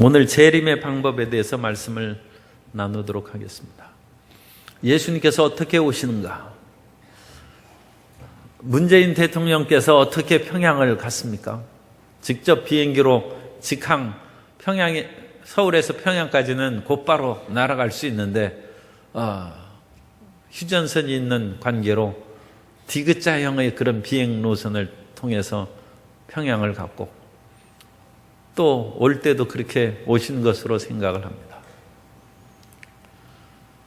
오늘 재림의 방법에 대해서 말씀을 나누도록 하겠습니다. 예수님께서 어떻게 오시는가? 문재인 대통령께서 어떻게 평양을 갔습니까? 직접 비행기로 직항, 서울에서 평양까지는 곧바로 날아갈 수 있는데 휴전선이 있는 관계로 디귿자형의 그런 비행 노선을 통해서 평양을 갔고 또 올 때도 그렇게 오신 것으로 생각을 합니다.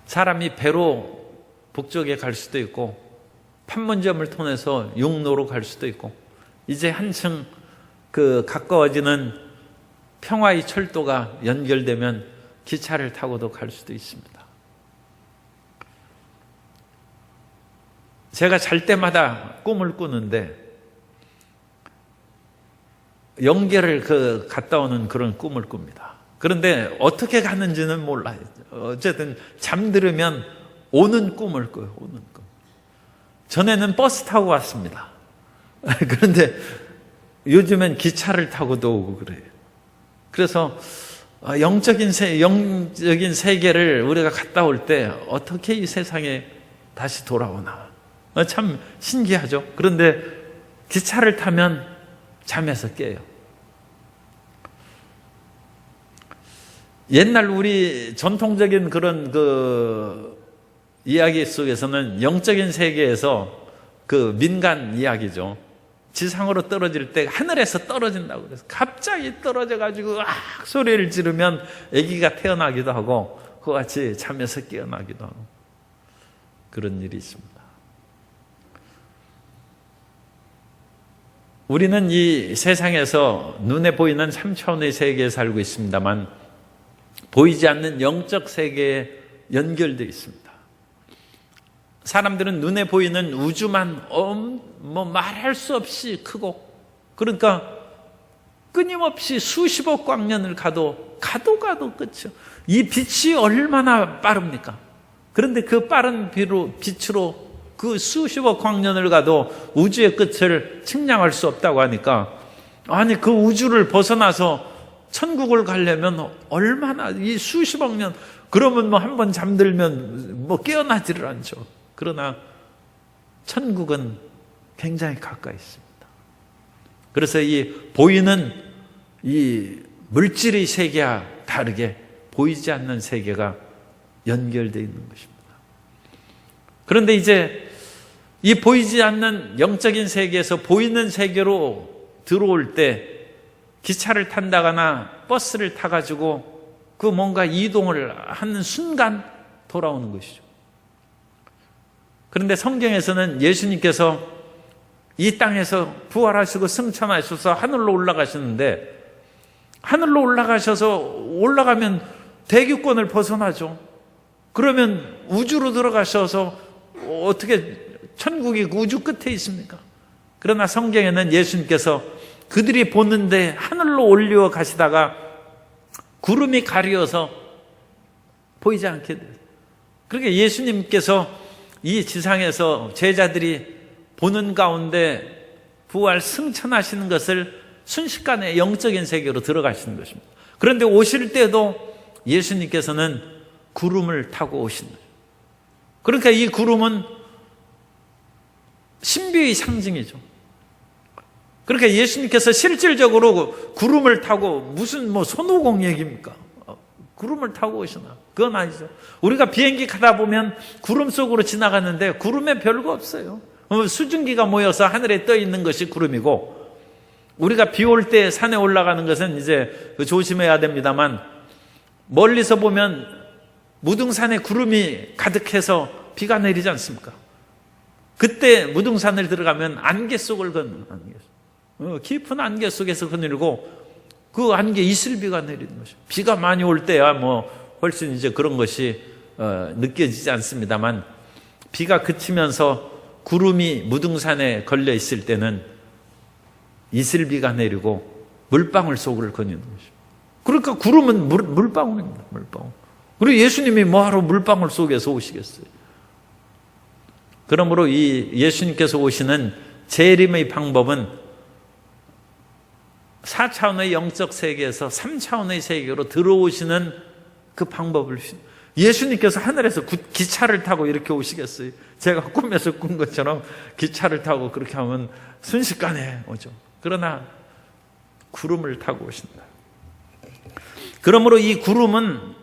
사람이 배로 북쪽에 갈 수도 있고 판문점을 통해서 육로로 갈 수도 있고 이제 한층 가까워지는 평화의 철도가 연결되면 기차를 타고도 갈 수도 있습니다. 제가 잘 때마다 꿈을 꾸는데 영계를 갔다 오는 그런 꿈을 꿉니다. 그런데 어떻게 가는지는 몰라요. 어쨌든 잠들으면 오는 꿈을 꿔요. 오는 꿈. 전에는 버스 타고 왔습니다. 그런데 요즘엔 기차를 타고도 오고 그래요. 그래서 영적인 세계를 우리가 갔다 올 때 어떻게 이 세상에 다시 돌아오나 참 신기하죠. 그런데 기차를 타면 잠에서 깨요. 옛날 우리 전통적인 그런 이야기 속에서는 영적인 세계에서 민간 이야기죠. 지상으로 떨어질 때 하늘에서 떨어진다고 그래서 갑자기 떨어져가지고 소리를 지르면 아기가 태어나기도 하고 그와 같이 잠에서 깨어나기도 하고 그런 일이 있습니다. 우리는 이 세상에서 눈에 보이는 3차원의 세계에 살고 있습니다만 보이지 않는 영적 세계에 연결되어 있습니다. 사람들은 눈에 보이는 우주만 말할 수 없이 크고 그러니까 끊임없이 수십억 광년을 가도 끝이요. 이 빛이 얼마나 빠릅니까? 그런데 그 빠른 빛으로 그 수십억 광년을 가도 우주의 끝을 측량할 수 없다고 하니까 아니 그 우주를 벗어나서 천국을 가려면 얼마나 이 수십억 년 그러면 한번 잠들면 깨어나지를 않죠. 그러나 천국은 굉장히 가까이 있습니다. 그래서 이 보이는 이 물질의 세계와 다르게 보이지 않는 세계가 연결되어 있는 것입니다. 그런데 이제 이 보이지 않는 영적인 세계에서 보이는 세계로 들어올 때 기차를 탄다거나 버스를 타가지고 뭔가 이동을 하는 순간 돌아오는 것이죠. 그런데 성경에서는 예수님께서 이 땅에서 부활하시고 승천하셔서 하늘로 올라가시는데 하늘로 올라가면 대기권을 벗어나죠. 그러면 우주로 들어가셔서 어떻게 천국이 우주 끝에 있습니까? 그러나 성경에는 예수님께서 그들이 보는데 하늘로 올려 가시다가 구름이 가려서 보이지 않게 돼요. 그러니까 예수님께서 이 지상에서 제자들이 보는 가운데 부활 승천하시는 것을 순식간에 영적인 세계로 들어가시는 것입니다. 그런데 오실 때도 예수님께서는 구름을 타고 오시는 거예요. 그러니까 이 구름은 신비의 상징이죠. 그러니까 예수님께서 실질적으로 구름을 타고 무슨 손오공 얘기입니까? 구름을 타고 오시나? 그건 아니죠. 우리가 비행기 가다 보면 구름 속으로 지나가는데 구름에 별거 없어요. 수증기가 모여서 하늘에 떠 있는 것이 구름이고 우리가 비 올 때 산에 올라가는 것은 이제 조심해야 됩니다만 멀리서 보면 무등산에 구름이 가득해서 비가 내리지 않습니까? 그때 무등산을 들어가면 안개 속을 걷는 깊은 안개 속에서 거닐고 그 안개 이슬비가 내리는 것이죠. 비가 많이 올 때야 훨씬 이제 그런 것이 느껴지지 않습니다만 비가 그치면서 구름이 무등산에 걸려 있을 때는 이슬비가 내리고 물방울 속을 거니는 것이죠. 그러니까 구름은 물방울입니다. 물방울. 그리고 예수님이 뭐하러 물방울 속에서 오시겠어요? 그러므로 이 예수님께서 오시는 재림의 방법은 4차원의 영적 세계에서 3차원의 세계로 들어오시는 그 방법을 예수님께서 하늘에서 기차를 타고 이렇게 오시겠어요? 제가 꿈에서 꾼 것처럼 기차를 타고 그렇게 하면 순식간에 오죠. 그러나 구름을 타고 오신다. 그러므로 이 구름은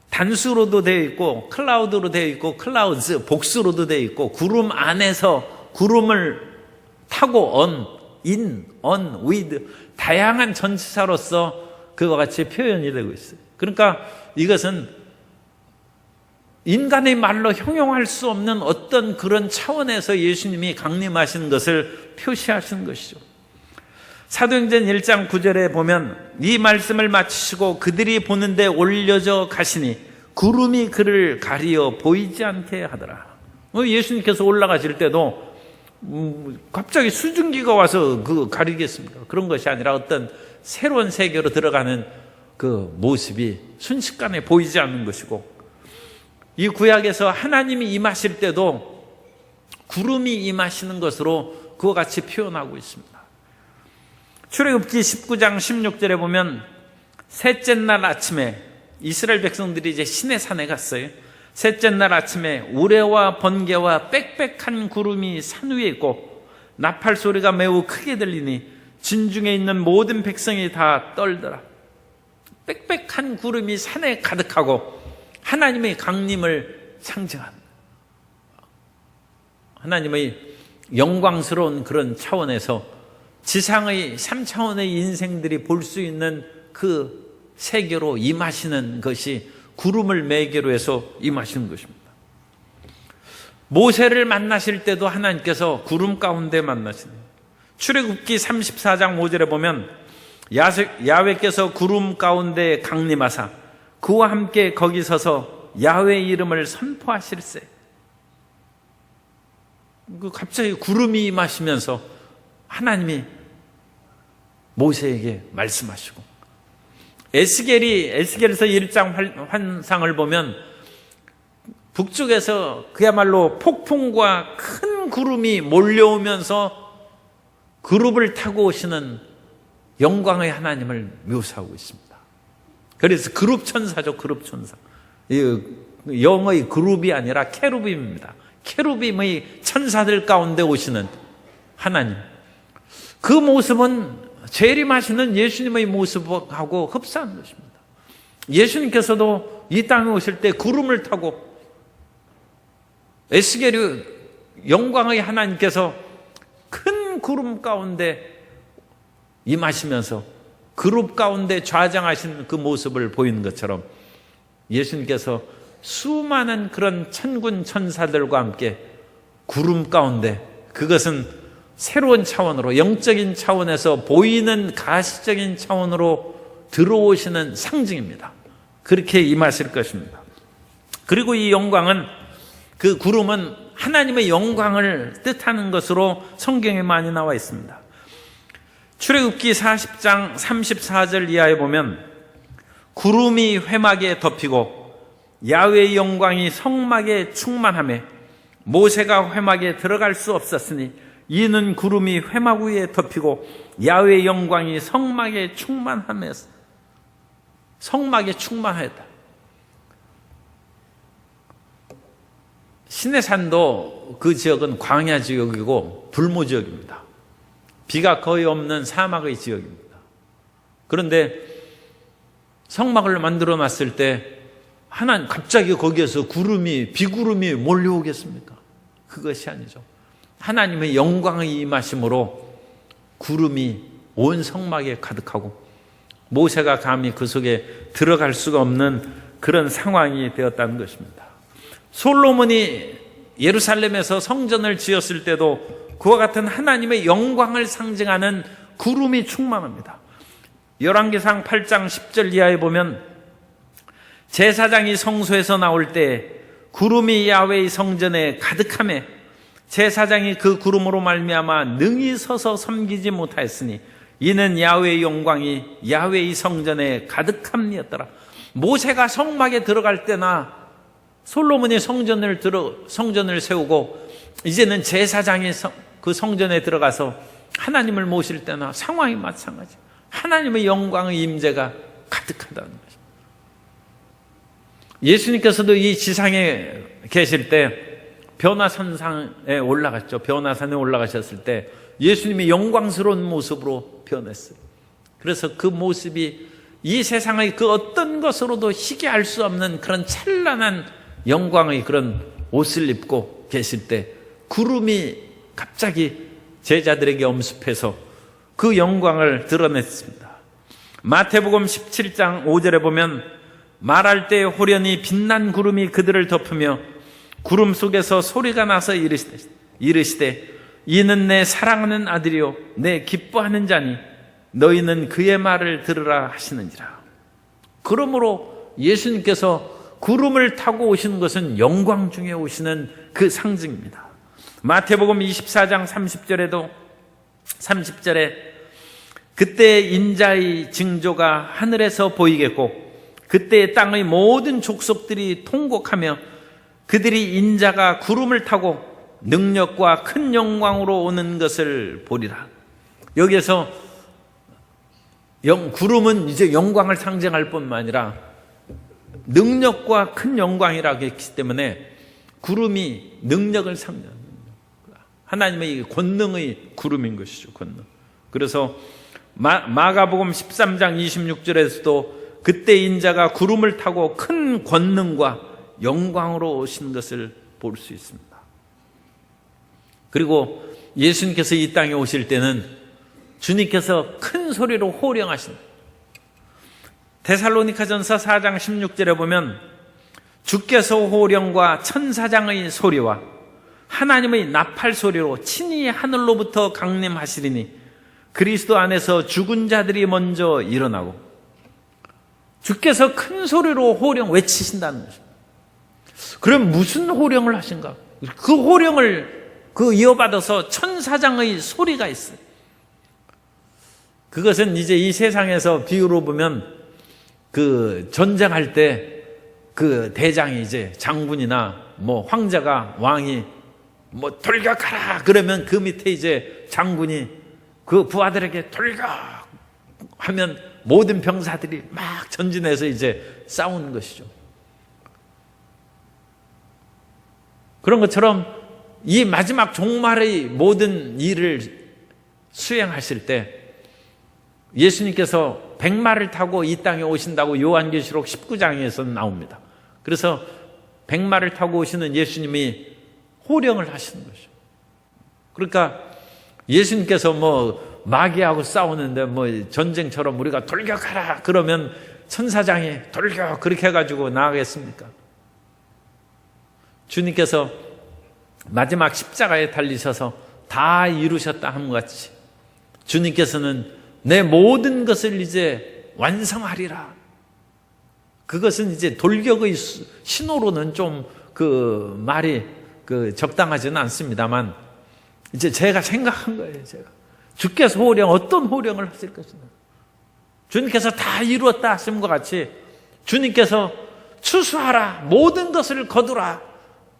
단수로도 되어 있고 클라우드로 되어 있고 클라우즈 복수로도 되어 있고 구름 안에서 구름을 타고 on, with 다양한 전치사로서 그와 같이 표현이 되고 있어요. 그러니까 이것은 인간의 말로 형용할 수 없는 어떤 그런 차원에서 예수님이 강림하신 것을 표시하신 것이죠. 사도행전 1장 9절에 보면 이 말씀을 마치시고 그들이 보는데 올려져 가시니 구름이 그를 가리어 보이지 않게 하더라. 예수님께서 올라가실 때도 갑자기 수증기가 와서 가리겠습니까? 그런 것이 아니라 어떤 새로운 세계로 들어가는 그 모습이 순식간에 보이지 않는 것이고, 이 구약에서 하나님이 임하실 때도 구름이 임하시는 것으로 그와 같이 표현하고 있습니다. 출애굽기 19장 16절에 보면 셋째 날 아침에 이스라엘 백성들이 이제 시내산에 갔어요. 셋째 날 아침에 우레와 번개와 빽빽한 구름이 산 위에 있고 나팔 소리가 매우 크게 들리니 진중에 있는 모든 백성이 다 떨더라. 빽빽한 구름이 산에 가득하고 하나님의 강림을 상징한, 하나님의 영광스러운 그런 차원에서 지상의 3차원의 인생들이 볼 수 있는 그 세계로 임하시는 것이 구름을 매개로 해서 임하시는 것입니다. 모세를 만나실 때도 하나님께서 구름 가운데 만나시네요. 출애굽기 34장 5절에 보면 야훼께서 구름 가운데 강림하사 그와 함께 거기 서서 야훼의 이름을 선포하실세. 갑자기 구름이 임하시면서 하나님이 모세에게 말씀하시고, 에스겔에서 1장 환상을 보면 북쪽에서 그야말로 폭풍과 큰 구름이 몰려오면서 그룹을 타고 오시는 영광의 하나님을 묘사하고 있습니다. 그래서 그룹 천사죠. 그룹 천사. 영어의 그룹이 아니라 케루빔입니다. 케루빔의 천사들 가운데 오시는 하나님. 그 모습은 재림하시는 예수님의 모습하고 흡사한 것입니다. 예수님께서도 이 땅에 오실 때 구름을 타고 에스겔이 영광의 하나님께서 큰 구름 가운데 임하시면서 그룹 가운데 좌장하시는 그 모습을 보이는 것처럼 예수님께서 수많은 그런 천군 천사들과 함께 구름 가운데, 그것은 새로운 차원으로, 영적인 차원에서 보이는 가시적인 차원으로 들어오시는 상징입니다. 그렇게 임하실 것입니다. 그리고 이 영광은, 그 구름은 하나님의 영광을 뜻하는 것으로 성경에 많이 나와 있습니다. 출애굽기 40장 34절 이하에 보면 구름이 회막에 덮이고 야훼의 영광이 성막에 충만하며 모세가 회막에 들어갈 수 없었으니 이는 구름이 회막 위에 덮이고 야훼의 영광이 성막에 충만하였다. 시내산도 그 지역은 광야 지역이고 불모 지역입니다. 비가 거의 없는 사막의 지역입니다. 그런데 성막을 만들어 놨을 때 갑자기 거기에서 비구름이 몰려오겠습니까? 그것이 아니죠. 하나님의 영광의 임하심으로 구름이 온 성막에 가득하고 모세가 감히 그 속에 들어갈 수가 없는 그런 상황이 되었다는 것입니다. 솔로몬이 예루살렘에서 성전을 지었을 때도 그와 같은 하나님의 영광을 상징하는 구름이 충만합니다. 열왕기상 8장 10절 이하에 보면 제사장이 성소에서 나올 때 구름이 야훼의 성전에 가득하며 제사장이 그 구름으로 말미암아 능히 서서 섬기지 못하였으니 이는 야훼의 영광이 야훼의 성전에 가득함이었더라. 모세가 성막에 들어갈 때나 솔로몬이 성전을 세우고 이제는 제사장이 그 성전에 들어가서 하나님을 모실 때나 상황이 마찬가지. 하나님의 영광의 임재가 가득하다는 것입니다. 예수님께서도 이 지상에 계실 때 변화산상에 올라갔죠. 변화산에 올라가셨을 때 예수님이 영광스러운 모습으로 변했어요. 그래서 그 모습이 이 세상의 그 어떤 것으로도 희귀할 수 없는 그런 찬란한 영광의 그런 옷을 입고 계실 때 구름이 갑자기 제자들에게 엄습해서 그 영광을 드러냈습니다. 마태복음 17장 5절에 보면 말할 때 호련히 빛난 구름이 그들을 덮으며 구름 속에서 소리가 나서 이르시되 이는 내 사랑하는 아들이요 내 기뻐하는 자니 너희는 그의 말을 들으라 하시는지라. 그러므로 예수님께서 구름을 타고 오시는 것은 영광 중에 오시는 그 상징입니다. 마태복음 24장 30절에 그때 인자의 징조가 하늘에서 보이겠고 그때 땅의 모든 족속들이 통곡하며 그들이 인자가 구름을 타고 능력과 큰 영광으로 오는 것을 보리라. 여기에서 구름은 이제 영광을 상징할 뿐만 아니라 능력과 큰 영광이라고 했기 때문에 구름이 능력을 상징합니다. 하나님의 권능의 구름인 것이죠. 권능. 그래서 마가복음 13장 26절에서도 그때 인자가 구름을 타고 큰 권능과 영광으로 오신 것을 볼 수 있습니다. 그리고 예수님께서 이 땅에 오실 때는 주님께서 큰 소리로 호령하신다. 데살로니가전서 4장 16절에 보면 주께서 호령과 천사장의 소리와 하나님의 나팔 소리로 친히 하늘로부터 강림하시리니 그리스도 안에서 죽은 자들이 먼저 일어나고 주께서 큰 소리로 호령 외치신다는 것입니다. 그럼 무슨 호령을 하신가? 그 호령을 이어받아서 천사장의 소리가 있어요. 그것은 이제 이 세상에서 비유로 보면 그 전쟁할 때 그 대장이 이제 장군이나 뭐 황제가 왕이 뭐 돌격하라 그러면 그 밑에 이제 장군이 그 부하들에게 돌격 하면 모든 병사들이 막 전진해서 이제 싸우는 것이죠. 그런 것처럼 이 마지막 종말의 모든 일을 수행하실 때 예수님께서 백마를 타고 이 땅에 오신다고 요한계시록 19장에서 나옵니다. 그래서 백마를 타고 오시는 예수님이 호령을 하시는 거죠. 그러니까 예수님께서 뭐 마귀하고 싸우는데 뭐 전쟁처럼 우리가 돌격하라 그러면 천사장이 돌격 그렇게 해가지고 나가겠습니까? 주님께서 마지막 십자가에 달리셔서 다 이루셨다 함과 같이 주님께서는 내 모든 것을 이제 완성하리라. 그것은 이제 돌격의 신호로는 좀 그 말이 적당하지는 않습니다만 이제 제가 생각한 거예요. 제가 주께서 어떤 호령을 하실 것인가. 주님께서 다 이루었다 하심과 같이 주님께서 추수하라 모든 것을 거두라.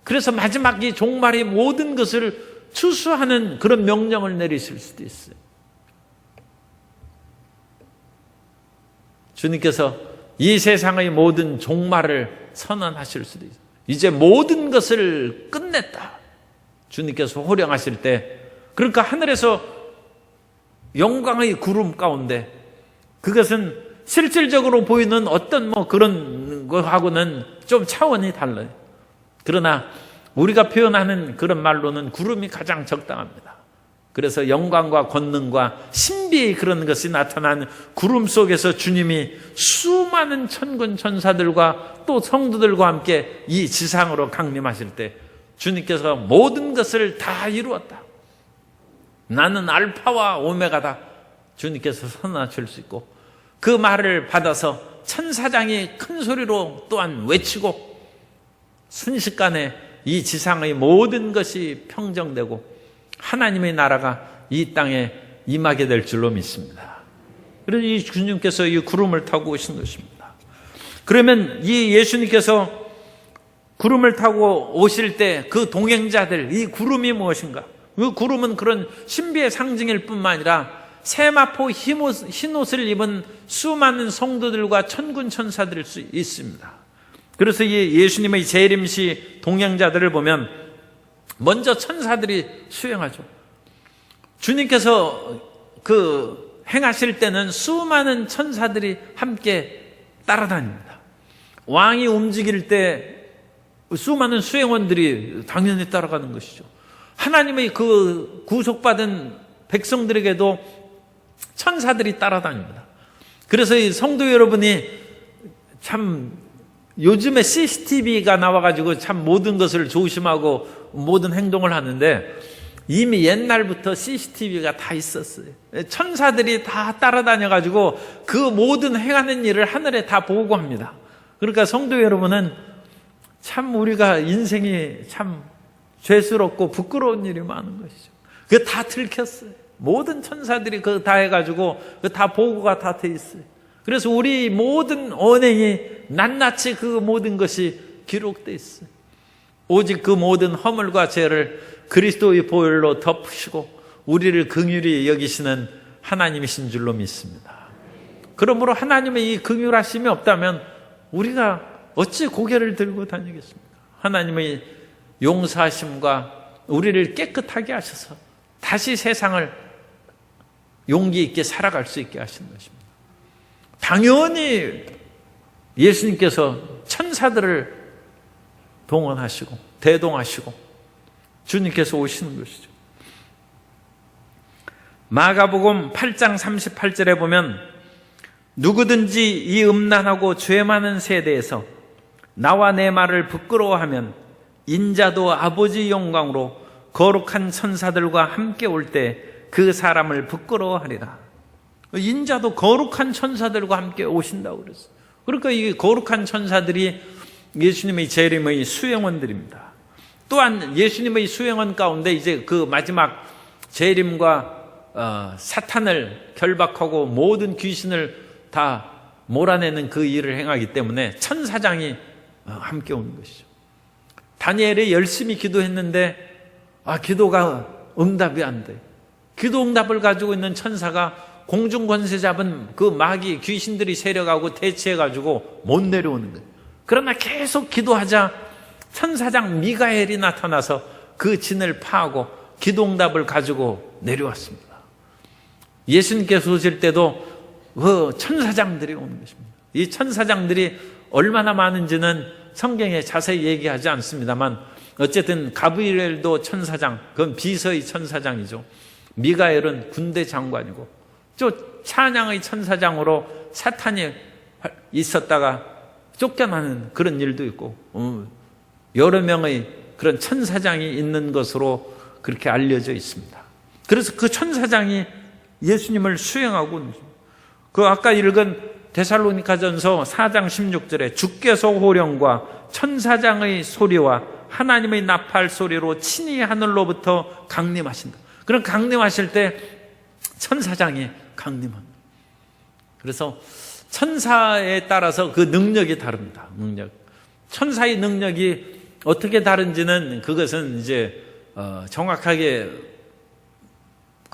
그래서 마지막 이 종말의 모든 것을 추수하는 그런 명령을 내리실 수도 있어요. 주님께서 이 세상의 모든 종말을 선언하실 수도 있어요. 이제 모든 것을 끝냈다. 주님께서 호령하실 때 그러니까 하늘에서 영광의 구름 가운데 그것은 실질적으로 보이는 어떤 뭐 그런 거하고는 좀 차원이 달라요. 그러나 우리가 표현하는 그런 말로는 구름이 가장 적당합니다. 그래서 영광과 권능과 신비의 그런 것이 나타난 구름 속에서 주님이 수많은 천군 천사들과 또 성도들과 함께 이 지상으로 강림하실 때 주님께서 모든 것을 다 이루었다. 나는 알파와 오메가다. 주님께서 선언하실 수 있고 그 말을 받아서 천사장이 큰 소리로 또한 외치고 순식간에 이 지상의 모든 것이 평정되고 하나님의 나라가 이 땅에 임하게 될 줄로 믿습니다. 그래서 이 주님께서 이 구름을 타고 오신 것입니다. 그러면 이 예수님께서 구름을 타고 오실 때 그 동행자들, 이 구름이 무엇인가? 그 구름은 그런 신비의 상징일 뿐만 아니라 세마포 흰 옷을 입은 수많은 성도들과 천군 천사들일 수 있습니다. 그래서 이 예수님의 재림시 동행자들을 보면 먼저 천사들이 수행하죠. 주님께서 행하실 때는 수많은 천사들이 함께 따라다닙니다. 왕이 움직일 때 수많은 수행원들이 당연히 따라가는 것이죠. 하나님의 그 구속받은 백성들에게도 천사들이 따라다닙니다. 그래서 이 성도 여러분이 참 요즘에 CCTV가 나와가지고 참 모든 것을 조심하고 모든 행동을 하는데 이미 옛날부터 CCTV가 다 있었어요. 천사들이 다 따라다녀가지고 그 모든 행하는 일을 하늘에 다 보고합니다. 그러니까 성도 여러분은 참 우리가 인생이 참 죄스럽고 부끄러운 일이 많은 것이죠. 그게 다 들켰어요. 모든 천사들이 그거 다 해가지고 그 다 보고가 다 돼 있어요. 그래서 우리 모든 언행이 낱낱이 그 모든 것이 기록돼 있어요. 오직 그 모든 허물과 죄를 그리스도의 보혈로 덮으시고 우리를 긍휼히 여기시는 하나님이신 줄로 믿습니다. 그러므로 하나님의 이 긍휼하심이 없다면 우리가 어찌 고개를 들고 다니겠습니까? 하나님의 용서하심과 우리를 깨끗하게 하셔서 다시 세상을 용기 있게 살아갈 수 있게 하시는 것입니다. 당연히 예수님께서 천사들을 동원하시고 대동하시고 주님께서 오시는 것이죠. 마가복음 8장 38절에 보면 누구든지 이 음란하고 죄 많은 세대에서 나와 내 말을 부끄러워하면 인자도 아버지 영광으로 거룩한 천사들과 함께 올 때 그 사람을 부끄러워하리라. 인자도 거룩한 천사들과 함께 오신다고 그랬어요. 그러니까 이 거룩한 천사들이 예수님의 재림의 수행원들입니다. 또한 예수님의 수행원 가운데 이제 그 마지막 재림과 사탄을 결박하고 모든 귀신을 다 몰아내는 그 일을 행하기 때문에 천사장이 함께 오는 것이죠. 다니엘이 열심히 기도했는데 기도가 응답이 안 돼. 기도 응답을 가지고 있는 천사가 공중 권세 잡은 그 마귀 귀신들이 세력하고 대치해가지고 못 내려오는 거예요. 그러나 계속 기도하자 천사장 미가엘이 나타나서 그 진을 파하고 기도 응답을 가지고 내려왔습니다. 예수님께서 오실 때도 그 천사장들이 오는 것입니다. 이 천사장들이 얼마나 많은지는 성경에 자세히 얘기하지 않습니다만 어쨌든 가브리엘도 천사장, 그건 비서의 천사장이죠. 미가엘은 군대 장관이고 또 찬양의 천사장으로 사탄이 있었다가 쫓겨나는 그런 일도 있고 여러 명의 그런 천사장이 있는 것으로 그렇게 알려져 있습니다. 그래서 그 천사장이 예수님을 수행하고 있는 것입니다. 그 아까 읽은 데살로니가전서 4장 16절에 주께서 호령과 천사장의 소리와 하나님의 나팔 소리로 친히 하늘로부터 강림하신다. 그럼 강림하실 때 천사장이 강림합니다. 그래서 천사에 따라서 그 능력이 다릅니다. 천사의 능력이 어떻게 다른지는 그것은 이제 정확하게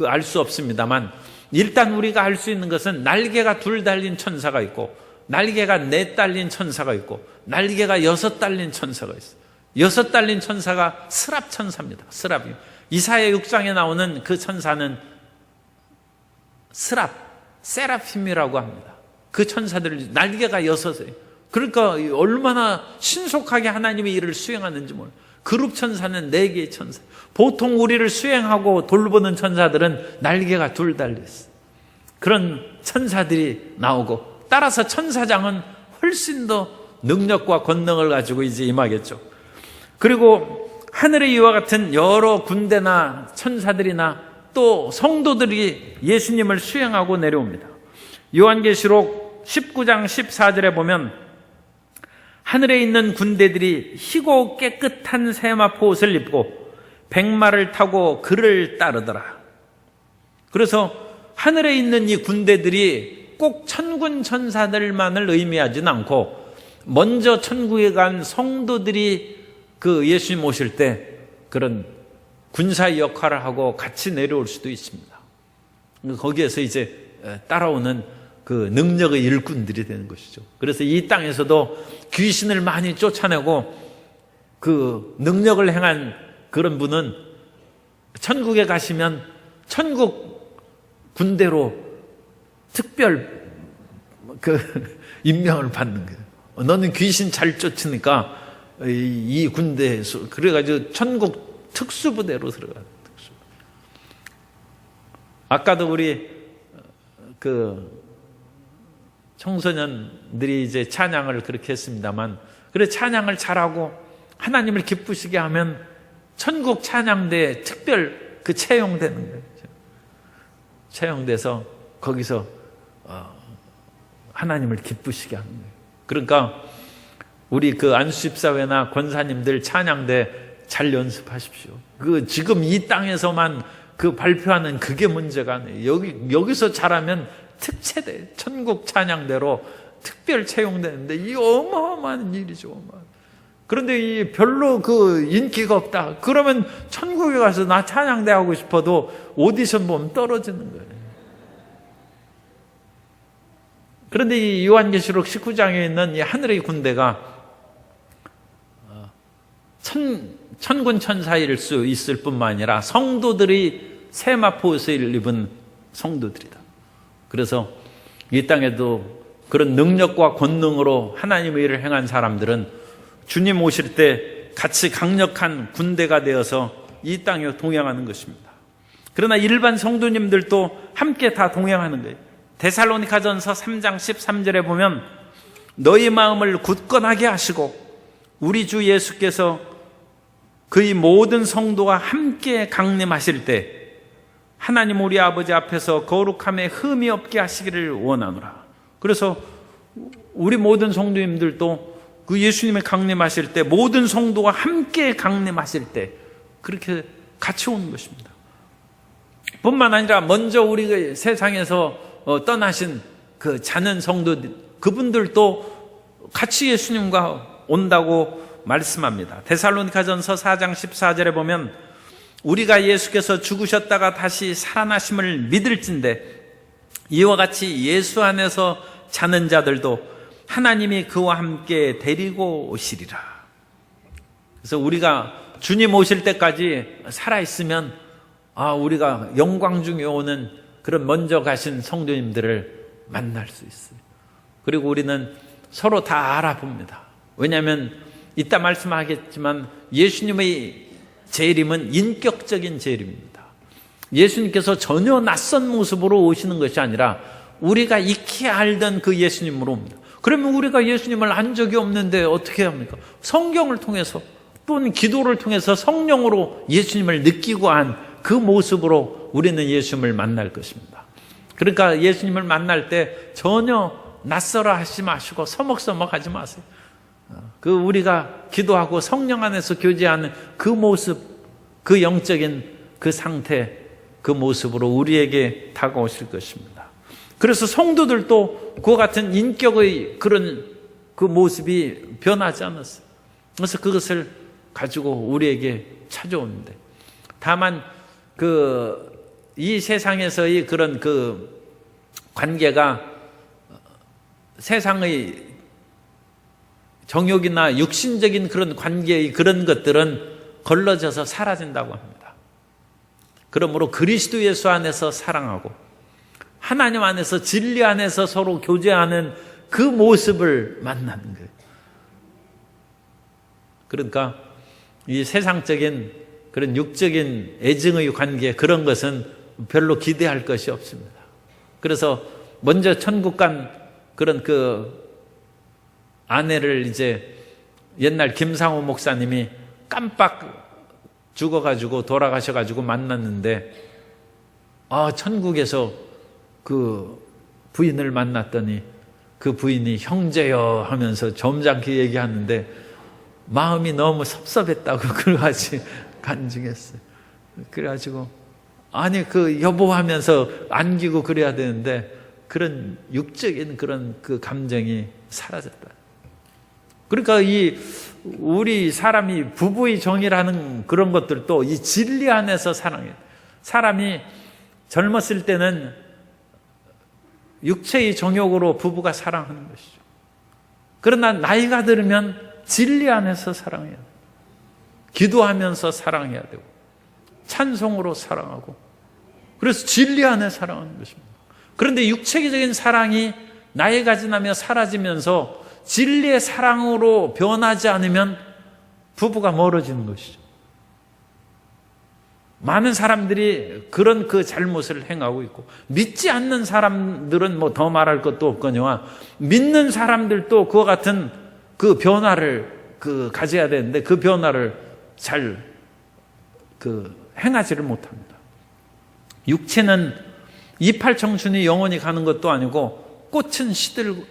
알 수 없습니다만 일단 우리가 알 수 있는 것은 날개가 2 달린 천사가 있고 날개가 4 달린 천사가 있고 날개가 6 달린 천사가 있어요. 6 달린 천사가 스랍 천사입니다. 스랍이 이사야 6장에 나오는 그 천사는 스랍, 세라핌이라고 합니다. 그 천사들 날개가 6이에요. 그러니까 얼마나 신속하게 하나님의 일을 수행하는지 몰라요. 그룹 천사는 4개의 천사. 보통 우리를 수행하고 돌보는 천사들은 날개가 2 달렸어요. 그런 천사들이 나오고 따라서 천사장은 훨씬 더 능력과 권능을 가지고 이제 임하겠죠. 그리고 하늘의 이와 같은 여러 군대나 천사들이나 또 성도들이 예수님을 수행하고 내려옵니다. 요한계시록 19장 14절에 보면 하늘에 있는 군대들이 희고 깨끗한 세마포 옷을 입고 백마를 타고 그를 따르더라. 그래서 하늘에 있는 이 군대들이 꼭 천군 천사들만을 의미하지는 않고 먼저 천국에 간 성도들이 그 예수님 오실 때 그런 군사의 역할을 하고 같이 내려올 수도 있습니다. 거기에서 이제 따라오는 그 능력의 일꾼들이 되는 것이죠. 그래서 이 땅에서도 귀신을 많이 쫓아내고 그 능력을 행한 그런 분은 천국에 가시면 천국 군대로 특별 그 임명을 받는 거예요. 너는 귀신 잘 쫓으니까 이 군대에서 그래가지고 천국 특수부대로 들어가요. 아까도 우리 그 청소년들이 이제 찬양을 그렇게 했습니다만, 그래 찬양을 잘하고 하나님을 기쁘시게 하면 천국 찬양대에 특별 그 채용되는 거예요. 채용돼서 거기서 하나님을 기쁘시게 하는 거예요. 그러니까 우리 그 안수집사회나 권사님들 찬양대 잘 연습하십시오. 그 지금 이 땅에서만 그 발표하는 그게 문제가 아니에요. 여기서 잘하면 특채대, 천국 찬양대로 특별 채용되는데 이 어마어마한 일이죠. 그런데 이 별로 그 인기가 없다. 그러면 천국에 가서 나 찬양대 하고 싶어도 오디션 보면 떨어지는 거예요. 그런데 이 요한계시록 19장에 있는 이 하늘의 군대가 천군 천사일 수 있을 뿐만 아니라 성도들이 세마포옷을 입은 성도들이다. 그래서 이 땅에도 그런 능력과 권능으로 하나님의 일을 행한 사람들은 주님 오실 때 같이 강력한 군대가 되어서 이 땅에 동행하는 것입니다. 그러나 일반 성도님들도 함께 다 동행하는 거예요. 데살로니가전서 3장 13절에 보면 너희 마음을 굳건하게 하시고 우리 주 예수께서 그의 모든 성도가 함께 강림하실 때 하나님 우리 아버지 앞에서 거룩함에 흠이 없게 하시기를 원하노라. 그래서 우리 모든 성도님들도 그 예수님의 강림하실 때 모든 성도가 함께 강림하실 때 그렇게 같이 오는 것입니다. 뿐만 아니라 먼저 우리 세상에서 떠나신 그 자는 성도들, 그분들도 같이 예수님과 온다고 말씀합니다. 데살로니가전서 4장 14절에 보면 우리가 예수께서 죽으셨다가 다시 살아나심을 믿을진대 이와 같이 예수 안에서 자는 자들도 하나님이 그와 함께 데리고 오시리라. 그래서 우리가 주님 오실 때까지 살아있으면 우리가 영광 중에 오는 그런 먼저 가신 성도님들을 만날 수 있어요. 그리고 우리는 서로 다 알아봅니다. 왜냐하면 이따 말씀하겠지만 예수님의 재림은 인격적인 재림입니다. 예수님께서 전혀 낯선 모습으로 오시는 것이 아니라 우리가 익히 알던 그 예수님으로 옵니다. 그러면 우리가 예수님을 안 적이 없는데 어떻게 합니까? 성경을 통해서 또는 기도를 통해서 성령으로 예수님을 느끼고 한 그 모습으로 우리는 예수님을 만날 것입니다. 그러니까 예수님을 만날 때 전혀 낯설어 하지 마시고 서먹서먹 하지 마세요. 그 우리가 기도하고 성령 안에서 교제하는 그 모습, 그 영적인 그 상태, 그 모습으로 우리에게 다가오실 것입니다. 그래서 성도들도 그와 같은 인격의 그런 그 모습이 변하지 않았어요. 그래서 그것을 가지고 우리에게 찾아오는데, 다만 이 세상에서의 그런 그 관계가 세상의 정욕이나 육신적인 그런 관계의 그런 것들은 걸러져서 사라진다고 합니다. 그러므로 그리스도 예수 안에서 사랑하고 하나님 안에서 진리 안에서 서로 교제하는 그 모습을 만나는 거예요. 그러니까 이 세상적인 그런 육적인 애증의 관계, 그런 것은 별로 기대할 것이 없습니다. 그래서 먼저 천국 간 그런 그 아내를 이제 옛날 김상호 목사님이 깜빡 죽어가지고 돌아가셔가지고 만났는데, 천국에서 그 부인을 만났더니 그 부인이 형제여 하면서 점잖게 얘기하는데 마음이 너무 섭섭했다고 그러가지고 간증했어요. 그래가지고 그 여보 하면서 안기고 그래야 되는데 그런 육적인 그런 그 감정이 사라졌다. 그러니까 우리 사람이 부부의 정이라는 그런 것들도 이 진리 안에서 사랑해요. 사람이 젊었을 때는 육체의 정욕으로 부부가 사랑하는 것이죠. 그러나 나이가 들으면 진리 안에서 사랑해야 돼요. 기도하면서 사랑해야 되고 찬송으로 사랑하고, 그래서 진리 안에 사랑하는 것입니다. 그런데 육체적인 사랑이 나이가 지나며 사라지면서 진리의 사랑으로 변하지 않으면 부부가 멀어지는 것이죠. 많은 사람들이 그런 그 잘못을 행하고 있고, 믿지 않는 사람들은 뭐 더 말할 것도 없거니와 믿는 사람들도 그와 같은 그 변화를 가져야 되는데 그 변화를 잘 행하지를 못합니다. 육체는 이팔 청춘이 영원히 가는 것도 아니고 꽃은 시들고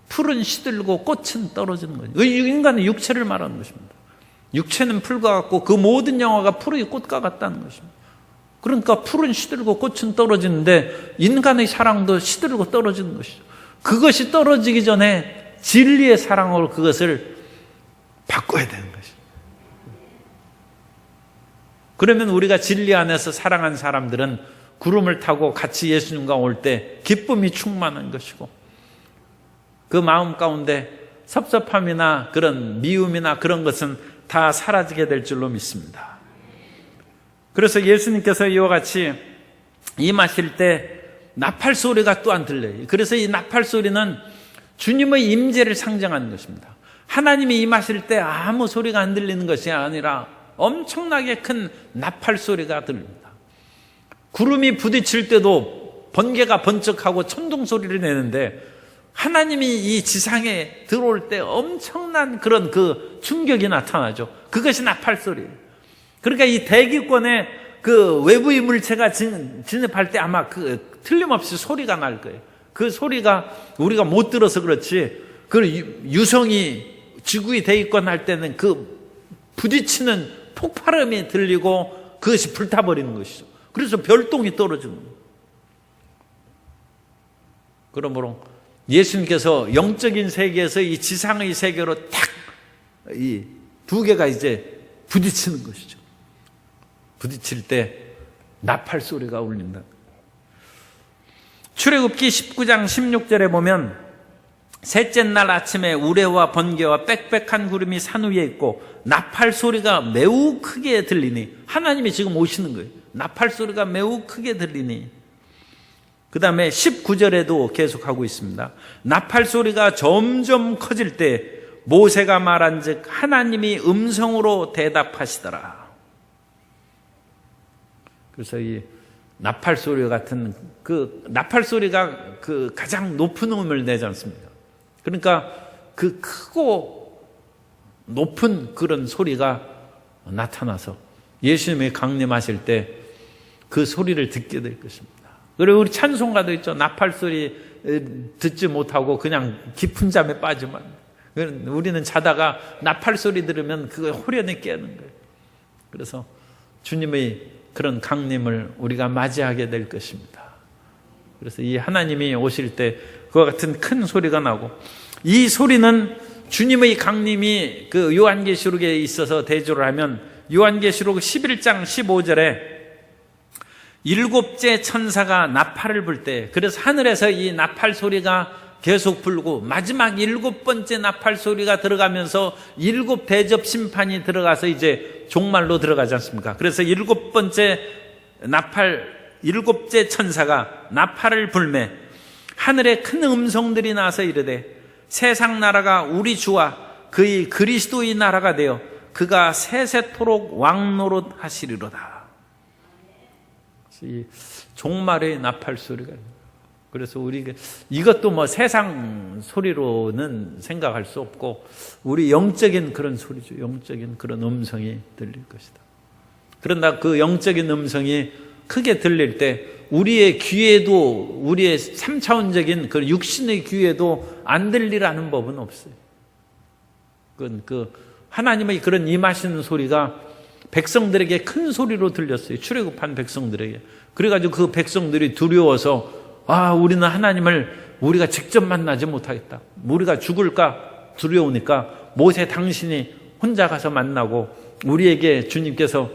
풀은 시들고 꽃은 떨어지는 거죠. 인간의 육체를 말하는 것입니다. 육체는 풀과 같고 그 모든 영화가 풀의 꽃과 같다는 것입니다. 그러니까 풀은 시들고 꽃은 떨어지는데 인간의 사랑도 시들고 떨어지는 것이죠. 그것이 떨어지기 전에 진리의 사랑으로 그것을 바꿔야 되는 것이죠. 그러면 우리가 진리 안에서 사랑한 사람들은 구름을 타고 같이 예수님과 올 때 기쁨이 충만한 것이고, 그 마음 가운데 섭섭함이나 그런 미움이나 그런 것은 다 사라지게 될 줄로 믿습니다. 그래서 예수님께서 이와 같이 임하실 때 나팔 소리가 또한 들려요. 그래서 이 나팔 소리는 주님의 임재를 상징하는 것입니다. 하나님이 임하실 때 아무 소리가 안 들리는 것이 아니라 엄청나게 큰 나팔 소리가 들립니다. 구름이 부딪힐 때도 번개가 번쩍하고 천둥 소리를 내는데 하나님이 이 지상에 들어올 때 엄청난 그런 그 충격이 나타나죠. 그것이 나팔 소리예요. 그러니까 이 대기권에 그 외부의 물체가 진입할 때 아마 틀림없이 소리가 날 거예요. 그 소리가 우리가 못 들어서 그렇지, 그 유성이 지구의 대기권 할 때는 그 부딪히는 폭발음이 들리고 그것이 불타버리는 것이죠. 그래서 별똥이 떨어지는 거예요. 그러므로 예수님께서 영적인 세계에서 이 지상의 세계로 탁 이 두 개가 이제 부딪히는 것이죠. 부딪힐 때 나팔 소리가 울린다. 출애굽기 19장 16절에 보면 셋째 날 아침에 우레와 번개와 빽빽한 구름이 산 위에 있고 나팔 소리가 매우 크게 들리니, 하나님이 지금 오시는 거예요. 나팔 소리가 매우 크게 들리니. 그 다음에 19절에도 계속하고 있습니다. 나팔 소리가 점점 커질 때 모세가 말한 즉 하나님이 음성으로 대답하시더라. 그래서 이 나팔 소리 같은 그 나팔 소리가 그 가장 높은 음을 내지 않습니까? 그러니까 그 크고 높은 그런 소리가 나타나서 예수님이 강림하실 때 그 소리를 듣게 될 것입니다. 그리고 우리 찬송가도 있죠. 나팔 소리 듣지 못하고 그냥 깊은 잠에 빠지면, 우리는 자다가 나팔 소리 들으면 그거 호련히 깨는 거예요. 그래서 주님의 그런 강림을 우리가 맞이하게 될 것입니다. 그래서 이 하나님이 오실 때 그와 같은 큰 소리가 나고, 이 소리는 주님의 강림이 그 요한계시록에 있어서 대조를 하면 요한계시록 11장 15절에 일곱째 천사가 나팔을 불 때, 그래서 하늘에서 이 나팔 소리가 계속 불고 마지막 일곱 번째 나팔 소리가 들어가면서 일곱 대접 심판이 들어가서 이제 종말로 들어가지 않습니까? 그래서 일곱째 천사가 나팔을 불매 하늘에 큰 음성들이 나서 이르되 세상 나라가 우리 주와 그의 그리스도의 나라가 되어 그가 세세토록 왕노릇 하시리로다. 이 종말의 나팔 소리가, 그래서 우리가 이것도 뭐 세상 소리로는 생각할 수 없고 우리 영적인 그런 소리죠. 영적인 그런 음성이 들릴 것이다. 그러나 그 영적인 음성이 크게 들릴 때 우리의 귀에도, 우리의 3차원적인 그 육신의 귀에도 안 들리라는 법은 없어요. 그 하나님의 그런 임하시는 소리가 백성들에게 큰 소리로 들렸어요. 출애굽한 백성들에게. 그래가지고 그 백성들이 두려워서 우리는 하나님을 우리가 직접 만나지 못하겠다. 우리가 죽을까 두려우니까 모세 당신이 혼자 가서 만나고 우리에게 주님께서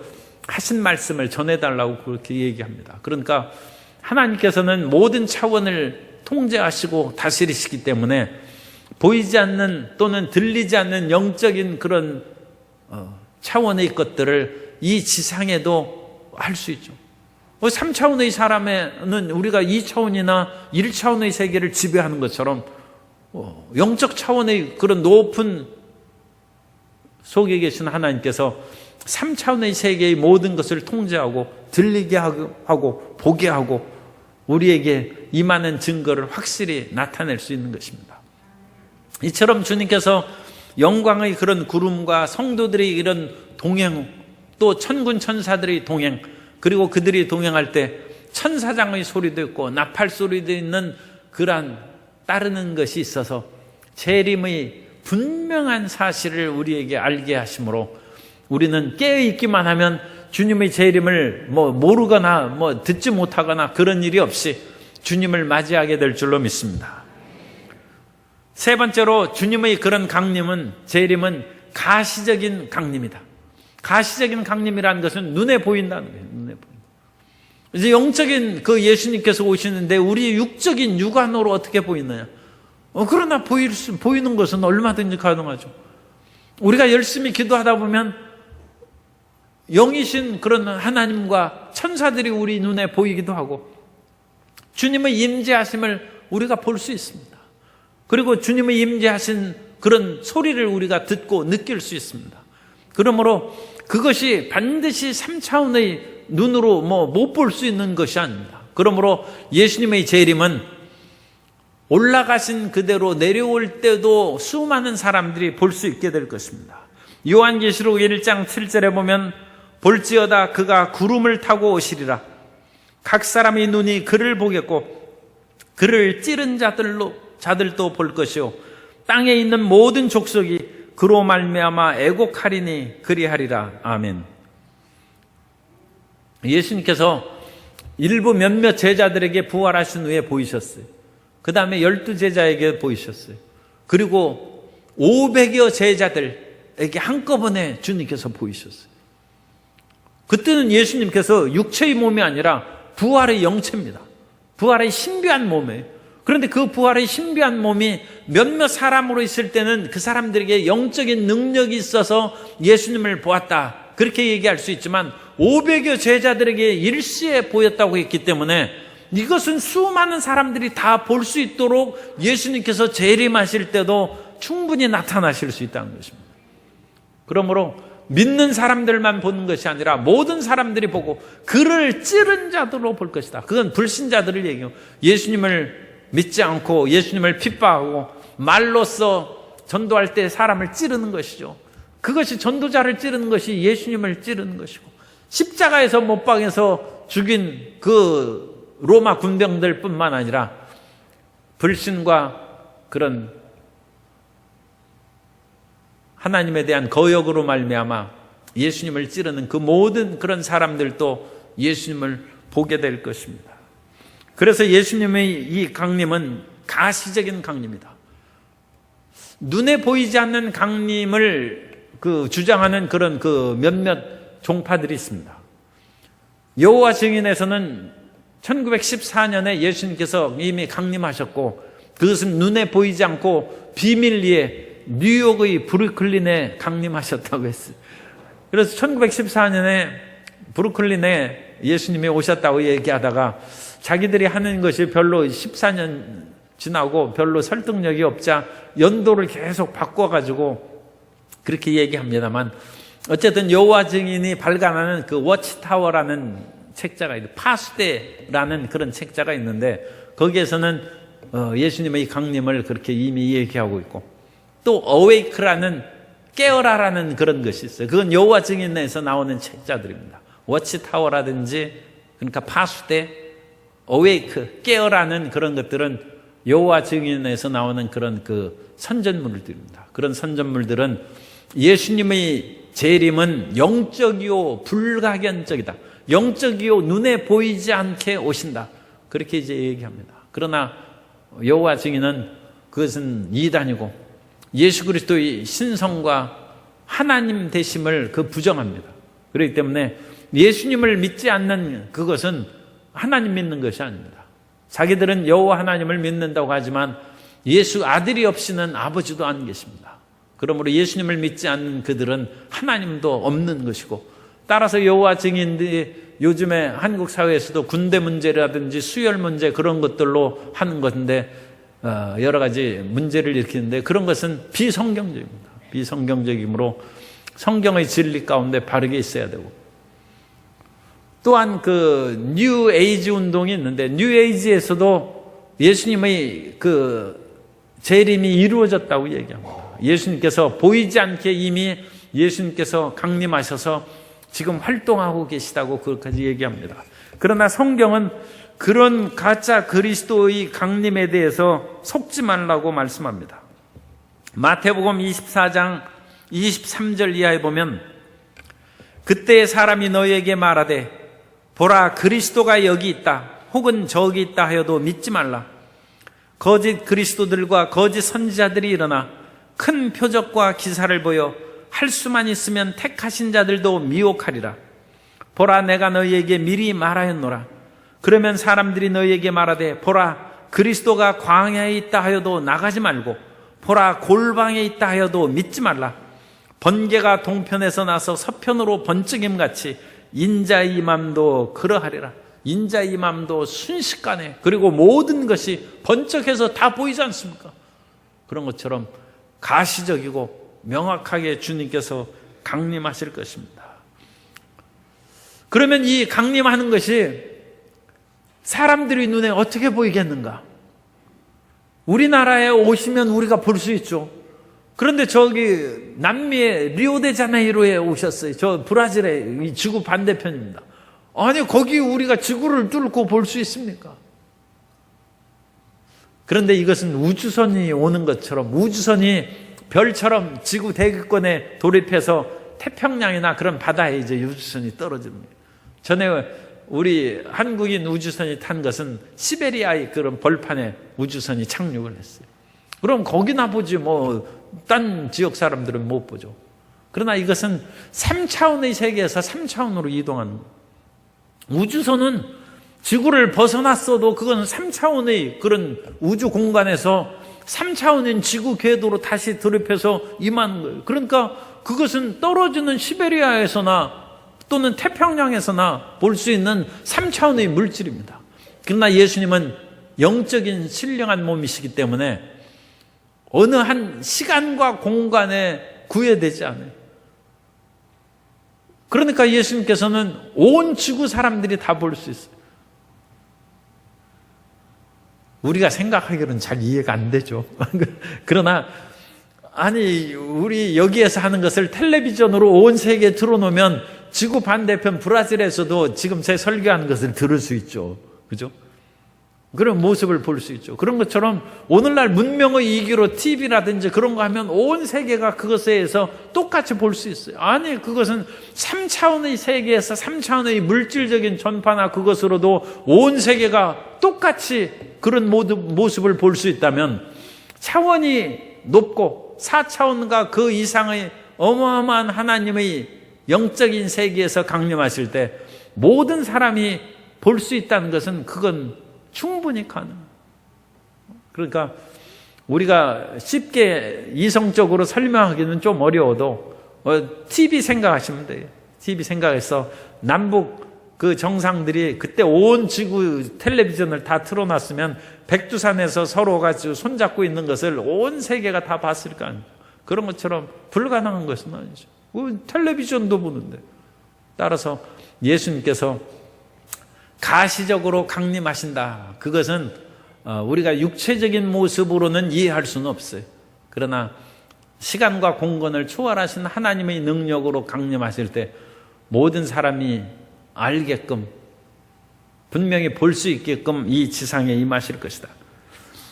하신 말씀을 전해달라고 그렇게 얘기합니다. 그러니까 하나님께서는 모든 차원을 통제하시고 다스리시기 때문에 보이지 않는 또는 들리지 않는 영적인 그런 차원의 것들을 이 지상에도 할 수 있죠. 3차원의 사람에는 우리가 2차원이나 1차원의 세계를 지배하는 것처럼 영적 차원의 그런 높은 속에 계신 하나님께서 3차원의 세계의 모든 것을 통제하고 들리게 하고 보게 하고 우리에게 임하는 증거를 확실히 나타낼 수 있는 것입니다. 이처럼 주님께서 영광의 그런 구름과 성도들의 이런 동행, 또 천군 천사들의 동행, 그리고 그들이 동행할 때 천사장의 소리도 있고 나팔 소리도 있는 그러한 따르는 것이 있어서 재림의 분명한 사실을 우리에게 알게 하심으로 우리는 깨어있기만 하면 주님의 재림을 모르거나 듣지 못하거나 그런 일이 없이 주님을 맞이하게 될 줄로 믿습니다. 세 번째로 주님의 그런 강림은, 재림은 가시적인 강림이다. 가시적인 강림이라는 것은 눈에 보인다는 거예요. 눈에 보인다. 이제 영적인 그 예수님께서 오시는데 우리 육적인 육안으로 어떻게 보이느냐? 그러나 보이는 것은 얼마든지 가능하죠. 우리가 열심히 기도하다 보면 영이신 그런 하나님과 천사들이 우리 눈에 보이기도 하고 주님의 임재하심을 우리가 볼 수 있습니다. 그리고 주님의 임재하신 그런 소리를 우리가 듣고 느낄 수 있습니다. 그러므로 그것이 반드시 3차원의 눈으로 못 볼 수 있는 것이 아닙니다. 그러므로 예수님의 재림은 올라가신 그대로 내려올 때도 수많은 사람들이 볼 수 있게 될 것입니다. 요한계시록 1장 7절에 보면 볼지어다 그가 구름을 타고 오시리라. 각 사람의 눈이 그를 보겠고 그를 찌른 자들도 볼 것이요 땅에 있는 모든 족속이 그로 말미암아 애곡하리니 그리하리라. 아멘. 예수님께서 일부 몇몇 제자들에게 부활하신 후에 보이셨어요. 그 다음에 12제자에게 보이셨어요. 그리고 500여 제자들에게 한꺼번에 주님께서 보이셨어요. 그때는 예수님께서 육체의 몸이 아니라 부활의 영체입니다. 부활의 신비한 몸이에요. 그런데 그 부활의 신비한 몸이 몇몇 사람으로 있을 때는 그 사람들에게 영적인 능력이 있어서 예수님을 보았다, 그렇게 얘기할 수 있지만 500여 제자들에게 일시에 보였다고 했기 때문에 이것은 수많은 사람들이 다 볼 수 있도록 예수님께서 재림하실 때도 충분히 나타나실 수 있다는 것입니다. 그러므로 믿는 사람들만 보는 것이 아니라 모든 사람들이 보고 그를 찌른 자들로 볼 것이다. 그건 불신자들을 얘기해요. 예수님을 믿지 않고 예수님을 핍박하고 말로써 전도할 때 사람을 찌르는 것이죠. 그것이 전도자를 찌르는 것이 예수님을 찌르는 것이고, 십자가에서 못 박아서 죽인 그 로마 군병들 뿐만 아니라 불신과 그런 하나님에 대한 거역으로 말미암아 예수님을 찌르는 그 모든 그런 사람들도 예수님을 보게 될 것입니다. 그래서 예수님의 이 강림은 가시적인 강림이다. 눈에 보이지 않는 강림을 주장하는 그런 몇몇 종파들이 있습니다. 여호와 증인에서는 1914년에 예수님께서 이미 강림하셨고 그것은 눈에 보이지 않고 비밀리에 뉴욕의 브루클린에 강림하셨다고 했어요. 그래서 1914년에 브루클린에 예수님이 오셨다고 얘기하다가 자기들이 하는 것이 별로 14년 지나고 별로 설득력이 없자 연도를 계속 바꿔가지고 그렇게 얘기합니다만, 어쨌든 여호와 증인이 발간하는 그 워치타워라는 책자가 있는데, 파수대라는 그런 책자가 있는데 거기에서는 예수님의 강림을 그렇게 이미 얘기하고 있고, 또 어웨이크라는 깨어라라는 그런 것이 있어요. 그건 여호와 증인에서 나오는 책자들입니다. 워치타워라든지, 그러니까 파수대, 어웨이크, 깨어라는 그런 것들은 여호와 증인에서 나오는 그런 그 선전물들입니다. 그런 선전물들은 예수님의 재림은 영적이요 불가견적이다. 영적이요 눈에 보이지 않게 오신다. 그렇게 이제 얘기합니다. 그러나 여호와 증인은 그것은 이단이고 예수 그리스도의 신성과 하나님 되심을 부정합니다. 그렇기 때문에 예수님을 믿지 않는 그것은 하나님 믿는 것이 아닙니다. 자기들은 여호와 하나님을 믿는다고 하지만 예수 아들이 없이는 아버지도 안 계십니다. 그러므로 예수님을 믿지 않는 그들은 하나님도 없는 것이고, 따라서 여호와 증인들이 요즘에 한국 사회에서도 군대 문제라든지 수혈 문제 그런 것들로 하는 것인데 여러 가지 문제를 일으키는데, 그런 것은 비성경적입니다. 비성경적이므로 성경의 진리 가운데 바르게 있어야 되고, 또한 그 뉴 에이지 운동이 있는데, 뉴 에이지에서도 예수님의 그 재림이 이루어졌다고 얘기합니다. 예수님께서 보이지 않게 이미 예수님께서 강림하셔서 지금 활동하고 계시다고 그렇게까지 얘기합니다. 그러나 성경은 그런 가짜 그리스도의 강림에 대해서 속지 말라고 말씀합니다. 마태복음 24장 23절 이하에 보면, 그때 사람이 너희에게 말하되 보라 그리스도가 여기 있다 혹은 저기 있다 하여도 믿지 말라. 거짓 그리스도들과 거짓 선지자들이 일어나 큰 표적과 기사를 보여 할 수만 있으면 택하신 자들도 미혹하리라. 보라 내가 너희에게 미리 말하였노라. 그러면 사람들이 너희에게 말하되 보라 그리스도가 광야에 있다 하여도 나가지 말고 보라 골방에 있다 하여도 믿지 말라. 번개가 동편에서 나서 서편으로 번쩍임같이 인자의 맘도 그러하리라. 인자의 맘도 순식간에, 그리고 모든 것이 번쩍해서 다 보이지 않습니까? 그런 것처럼 가시적이고 명확하게 주님께서 강림하실 것입니다. 그러면 이 강림하는 것이 사람들의 눈에 어떻게 보이겠는가? 우리나라에 오시면 우리가 볼 수 있죠. 그런데 저기 남미의 리오데자네이루에 오셨어요. 저 브라질의 이 지구 반대편입니다. 아니 거기 우리가 지구를 뚫고 볼 수 있습니까? 그런데 이것은 우주선이 오는 것처럼, 우주선이 별처럼 지구 대기권에 돌입해서 태평양이나 그런 바다에 이제 우주선이 떨어지는 거예요. 전에 우리 한국인 우주선이 탄 것은 시베리아의 그런 벌판에 우주선이 착륙을 했어요. 그럼 거기나 보지 뭐 딴 지역 사람들은 못 보죠. 그러나 이것은 3차원의 세계에서 3차원으로 이동하는 거예요. 우주선은 지구를 벗어났어도 그건 3차원의 그런 우주 공간에서 3차원인 지구 궤도로 다시 돌입해서 임하는 거예요. 그러니까 그것은 떨어지는 시베리아에서나 또는 태평양에서나 볼 수 있는 3차원의 물질입니다. 그러나 예수님은 영적인 신령한 몸이시기 때문에 어느 한 시간과 공간에 구애되지 않아요. 그러니까 예수님께서는 온 지구 사람들이 다 볼 수 있어요. 우리가 생각하기로는 잘 이해가 안 되죠. 그러나 아니 우리 여기에서 하는 것을 텔레비전으로 온 세계에 틀어놓으면 지구 반대편 브라질에서도 지금 제 설교하는 것을 들을 수 있죠. 그죠? 그런 모습을 볼 수 있죠. 그런 것처럼 오늘날 문명의 이기로 TV라든지 그런 거 하면 온 세계가 그것에 의해서 똑같이 볼 수 있어요. 아니 그것은 3차원의 세계에서 3차원의 물질적인 전파나 그것으로도 온 세계가 똑같이 그런 모습을 볼 수 있다면, 차원이 높고 4차원과 그 이상의 어마어마한 하나님의 영적인 세계에서 강림하실 때 모든 사람이 볼 수 있다는 것은 그건 충분히 가능해요. 그러니까 우리가 쉽게 이성적으로 설명하기는 좀 어려워도 TV 생각하시면 돼요. TV 생각해서 남북 그 정상들이 그때 온 지구 텔레비전을 다 틀어놨으면 백두산에서 서로가 손잡고 있는 것을 온 세계가 다 봤을 거 아니에요. 그런 것처럼 불가능한 것은 아니죠. 텔레비전도 보는데. 따라서 예수님께서 가시적으로 강림하신다. 그것은 우리가 육체적인 모습으로는 이해할 수는 없어요. 그러나 시간과 공간을 초월하신 하나님의 능력으로 강림하실 때 모든 사람이 알게끔, 분명히 볼 수 있게끔 이 지상에 임하실 것이다.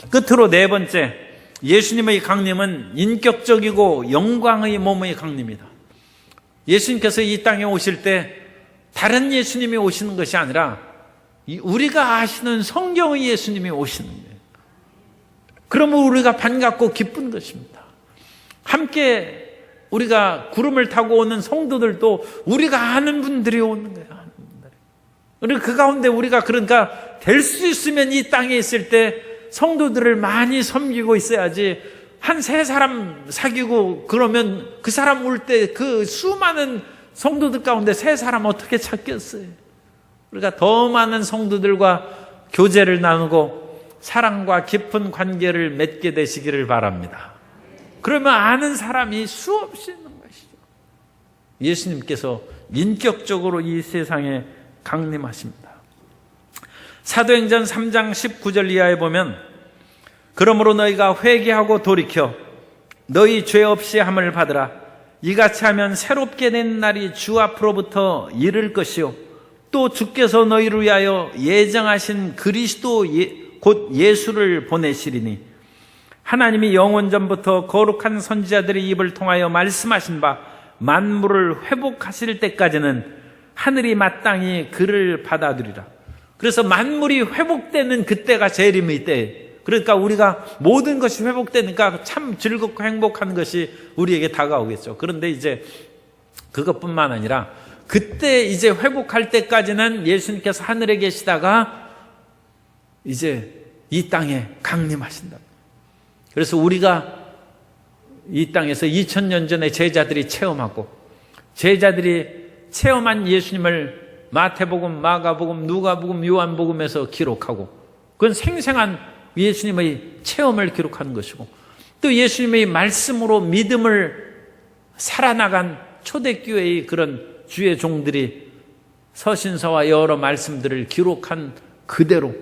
끝으로 네 번째, 예수님의 강림은 인격적이고 영광의 몸의 강림이다. 예수님께서 이 땅에 오실 때 다른 예수님이 오시는 것이 아니라 우리가 아시는 성경의 예수님이 오시는 거예요. 그러면 우리가 반갑고 기쁜 것입니다. 함께 우리가 구름을 타고 오는 성도들도 우리가 아는 분들이 오는 거예요. 아는 분들이. 그리고 그 가운데 우리가 그러니까 될 수 있으면 이 땅에 있을 때 성도들을 많이 섬기고 있어야지, 한 세 사람 사귀고 그러면 그 사람 올 때 그 수많은 성도들 가운데 세 사람 어떻게 찾겠어요? 그러니까 더 많은 성도들과 교제를 나누고 사랑과 깊은 관계를 맺게 되시기를 바랍니다. 그러면 아는 사람이 수없이 있는 것이죠. 예수님께서 인격적으로 이 세상에 강림하십니다. 사도행전 3장 19절 이하에 보면, 그러므로 너희가 회개하고 돌이켜 너희 죄 없이 함을 받으라. 이같이 하면 새롭게 된 날이 주 앞으로부터 이를 것이요, 또 주께서 너희를 위하여 예정하신 그리스도 곧 예수를 보내시리니, 하나님이 영원전부터 거룩한 선지자들의 입을 통하여 말씀하신 바 만물을 회복하실 때까지는 하늘이 마땅히 그를 받아들이라. 그래서 만물이 회복되는 그때가 재림의 때, 그러니까 우리가 모든 것이 회복되니까 참 즐겁고 행복한 것이 우리에게 다가오겠죠. 그런데 이제 그것뿐만 아니라 그때 이제 회복할 때까지는 예수님께서 하늘에 계시다가 이제 이 땅에 강림하신다. 그래서 우리가 이 땅에서 2000년 전에 제자들이 체험하고, 제자들이 체험한 예수님을 마태복음, 마가복음, 누가복음, 요한복음에서 기록하고, 그건 생생한 예수님의 체험을 기록하는 것이고, 또 예수님의 말씀으로 믿음을 살아나간 초대교회의 그런 주의 종들이 서신서와 여러 말씀들을 기록한 그대로,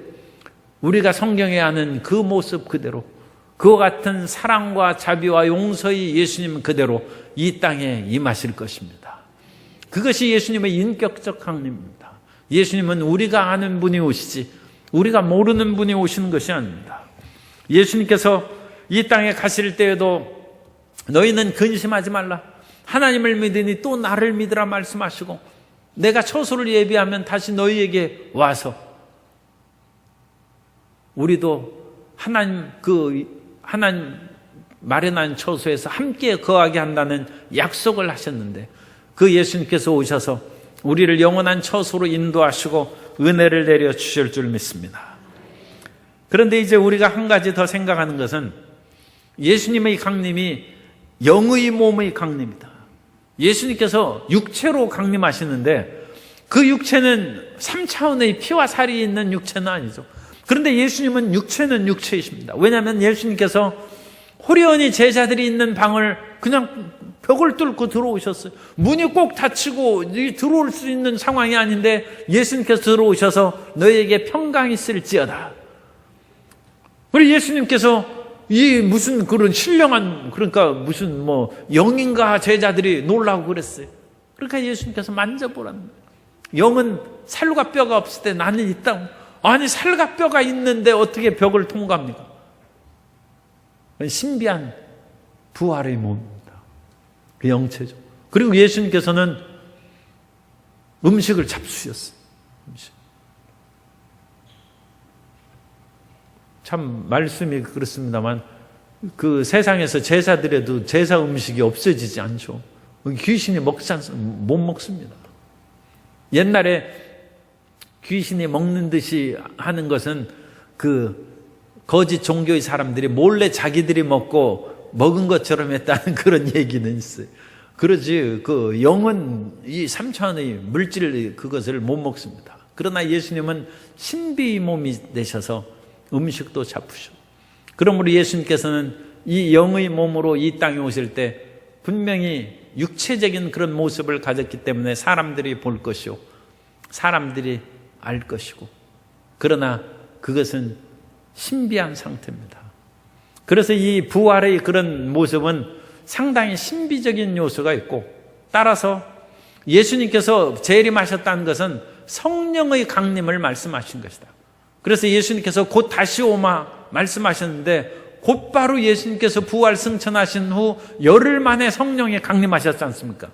우리가 성경에 아는 그 모습 그대로, 그와 같은 사랑과 자비와 용서의 예수님 그대로 이 땅에 임하실 것입니다. 그것이 예수님의 인격적 강림입니다. 예수님은 우리가 아는 분이 오시지 우리가 모르는 분이 오시는 것이 아닙니다. 예수님께서 이 땅에 가실 때에도 너희는 근심하지 말라, 하나님을 믿으니 또 나를 믿으라 말씀하시고, 내가 처소를 예비하면 다시 너희에게 와서, 우리도 하나님 마련한 처소에서 함께 거하게 한다는 약속을 하셨는데, 그 예수님께서 오셔서 우리를 영원한 처소로 인도하시고 은혜를 내려 주실 줄 믿습니다. 그런데 이제 우리가 한 가지 더 생각하는 것은, 예수님의 강림이 영의 몸의 강림이다. 예수님께서 육체로 강림하시는데 그 육체는 3차원의 피와 살이 있는 육체는 아니죠. 그런데 예수님은 육체는 육체이십니다. 왜냐하면 예수님께서 호련히 제자들이 있는 방을 그냥 벽을 뚫고 들어오셨어요. 문이 꼭 닫히고 들어올 수 있는 상황이 아닌데 예수님께서 들어오셔서 너희에게 평강이 있을지어다. 우리 예수님께서 이 무슨 그런 신령한, 그러니까 무슨 뭐 영인가 제자들이 놀라고 그랬어요. 그러니까 예수님께서 만져보라는 거예요. 영은 살과 뼈가 없을 때 나는 있다고. 아니, 살과 뼈가 있는데 어떻게 벽을 통과합니까? 신비한 부활의 몸입니다. 그 영체죠. 그리고 예수님께서는 음식을 잡수셨어요. 참 말씀이 그렇습니다만, 그 세상에서 제사드려도 제사 음식이 없어지지 않죠. 귀신이 못 먹습니다. 옛날에 귀신이 먹는 듯이 하는 것은 그 거짓 종교의 사람들이 몰래 자기들이 먹고 먹은 것처럼 했다는 그런 얘기는 있어요. 그러지 그 영은 이 3차원의 물질 그것을 못 먹습니다. 그러나 예수님은 신비의 몸이 되셔서 음식도 잡으셔. 그러므로 예수님께서는 이 영의 몸으로 이 땅에 오실 때 분명히 육체적인 그런 모습을 가졌기 때문에 사람들이 볼 것이요, 사람들이 알 것이고, 그러나 그것은 신비한 상태입니다. 그래서 이 부활의 그런 모습은 상당히 신비적인 요소가 있고, 따라서 예수님께서 재림하셨다는 것은 성령의 강림을 말씀하신 것이다. 그래서 예수님께서 곧 다시 오마 말씀하셨는데, 곧바로 예수님께서 부활 승천하신 후 열흘 만에 성령이 강림하셨지 않습니까?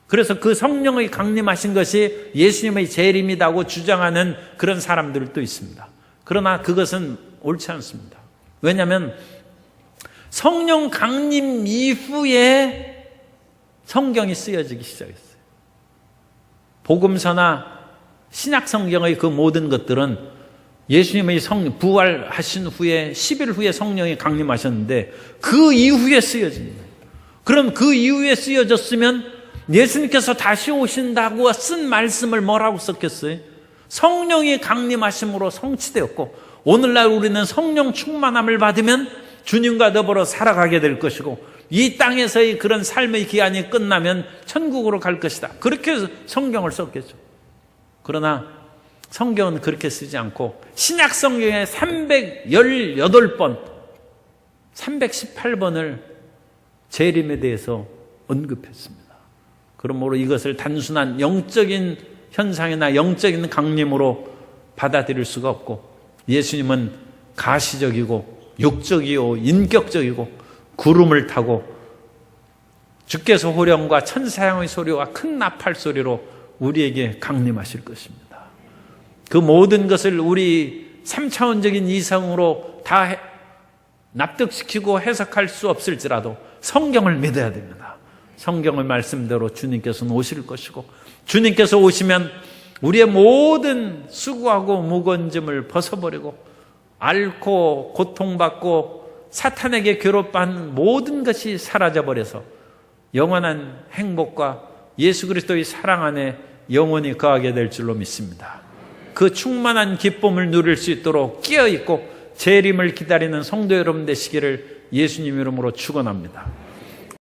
그래서 그 성령의 강림하신 것이 예수님의 재림이라고 주장하는 그런 사람들도 있습니다. 그러나 그것은 옳지 않습니다. 왜냐하면 성령 강림 이후에 성경이 쓰여지기 시작했어요. 복음서나 신약 성경의 그 모든 것들은 예수님의 부활하신 후에 10일 후에 성령이 강림하셨는데 그 이후에 쓰여집니다. 그럼 그 이후에 쓰여졌으면 예수님께서 다시 오신다고 쓴 말씀을 뭐라고 썼겠어요? 성령이 강림하심으로 성취되었고 오늘날 우리는 성령 충만함을 받으면 주님과 더불어 살아가게 될 것이고 이 땅에서의 그런 삶의 기한이 끝나면 천국으로 갈 것이다. 그렇게 성경을 썼겠죠. 그러나 성경은 그렇게 쓰지 않고 신약 성경에 318번, 318번을 재림에 대해서 언급했습니다. 그러므로 이것을 단순한 영적인 현상이나 영적인 강림으로 받아들일 수가 없고 예수님은 가시적이고 육적이요 인격적이고 구름을 타고 주께서 호령과 천사향의 소리와 큰 나팔 소리로 우리에게 강림하실 것입니다. 그 모든 것을 우리 3차원적인 이성으로 다 납득시키고 해석할 수 없을지라도 성경을 믿어야 됩니다. 성경의 말씀대로 주님께서는 오실 것이고 주님께서 오시면 우리의 모든 수고하고 무거운 짐을 벗어버리고 앓고 고통받고 사탄에게 괴롭한 모든 것이 사라져버려서 영원한 행복과 예수 그리스도의 사랑 안에 영원히 거하게 될 줄로 믿습니다. 그 충만한 기쁨을 누릴 수 있도록 깨어있고 재림을 기다리는 성도 여러분 되시기를 예수님 이름으로 축원합니다.